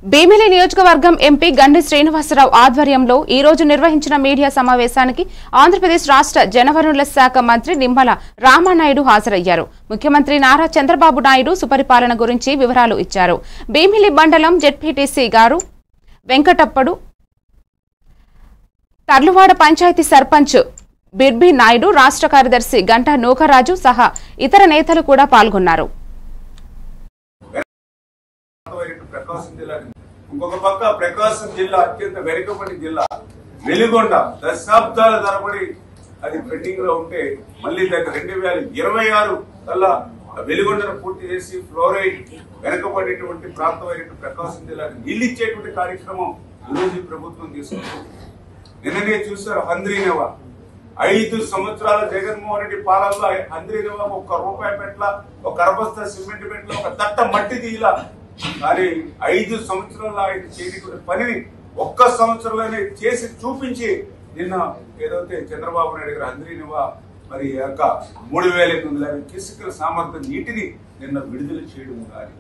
భీమిలి నియోజకవర్గం ఎంపీ గండి శ్రీనివాసరావు ఆధ్వర్యంలో ఈ రోజు నిర్వహించిన మీడియా సమావేశానికి ఆంధ్రప్రదేశ్ రాష్ట్ర జలవనరుల శాఖ మంత్రి నిమ్మల రామానాయుడు హాజరయ్యారు. ముఖ్యమంత్రి నారా చంద్రబాబు నాయుడు సుపరిపాలన గురించి వివరాలు ఇచ్చారు. భీమిలి మండలం జెడ్పీటీసీ గారు వెంకటప్పడు, తర్లువాడ పంచాయతీ సర్పంచ్ బిర్బీ నాయుడు, రాష్ట్ర కార్యదర్శి గంటా నూకరాజు సహా ఇతర నేతలు కూడా పాల్గొన్నారు. ఇంకొక పక్క ప్రకాశం జిల్లా అత్యంత వెనుకబడి జిల్లా వెలిగొండ దశాబ్దాల తరబడి అది పెండింగ్ లో ఉంటే మళ్ళీ దాన్ని 2026 కల్లా వెలిగొండను పూర్తి చేసి ఫ్లోరైడ్ వెనకబడేటువంటి ప్రాంతమైన ప్రకాశం జిల్లాకి నీళ్ళిచ్చేటువంటి కార్యక్రమం ఈరోజు ప్రభుత్వం తీసుకుంటుంది. నిన్ననే చూశారు హంద్రీనెవా 5 సంవత్సరాల జగన్మోహన్ రెడ్డి పాలనలో హంద్రీనెవా ₹1 పెట్ల, ఒక అరబస్తా సిమెంట్ పెట్ల, ఒక తట్ట మట్టి తీయలా. కానీ 5 సంవత్సరాల్లో ఆయన చేయని పనిని ఒక్క సంవత్సరంలోనే చేసి చూపించి నిన్న ఏదైతే చంద్రబాబు నాయుడు గారు హంద్రీనెవా మరి 3850 క్యూసెక్కుల సామర్థ్యం నీటిని నిన్న విడుదల చేయడం కానీ,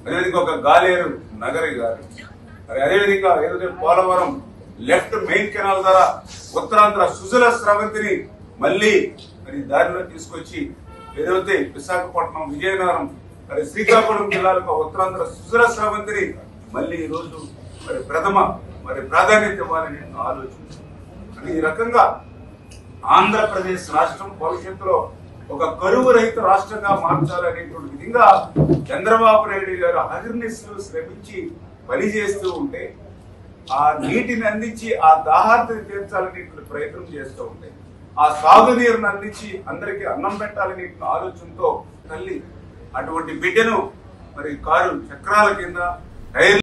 అదేవిధంగా ఒక గాలేరు నగరి గారు, మరి అదేవిధంగా ఏదైతే పోలవరం లెఫ్ట్ మెయిన్ కెనాల్ ద్వారా ఉత్తరాంధ్ర సుజల స్రవంతిని మళ్ళీ మరి దారిలో తీసుకొచ్చి ఏదైతే విశాఖపట్నం, విజయనగరం, మరి శ్రీకాకుళం జిల్లాలకు ఉత్తరాంధ్ర సుజల స్రవంతిని మళ్ళీ ఈ రోజు మరి ప్రాధాన్యత ఇవ్వాలని ఆలోచించారు. ఈ రకంగా ఆంధ్రప్రదేశ్ రాష్ట్రం భవిష్యత్తులో ఒక కరువు రహిత రాష్ట్రంగా మార్చాలనేటువంటి విధంగా చంద్రబాబు నాయుడు గారు అహర్నిశలు శ్రమించి పనిచేస్తూ ఉంటే, ఆ నీటిని అందించి ఆ దాహార్తిని తీర్చాలనేటువంటి ప్రయత్నం చేస్తూ ఉంటే, ఆ సాగునీరుని అందించి అందరికీ అన్నం పెట్టాలనే ఆలోచనతో తల్లి అటువంటి బిడ్డను మరి కారు చక్రాల కింద టైర్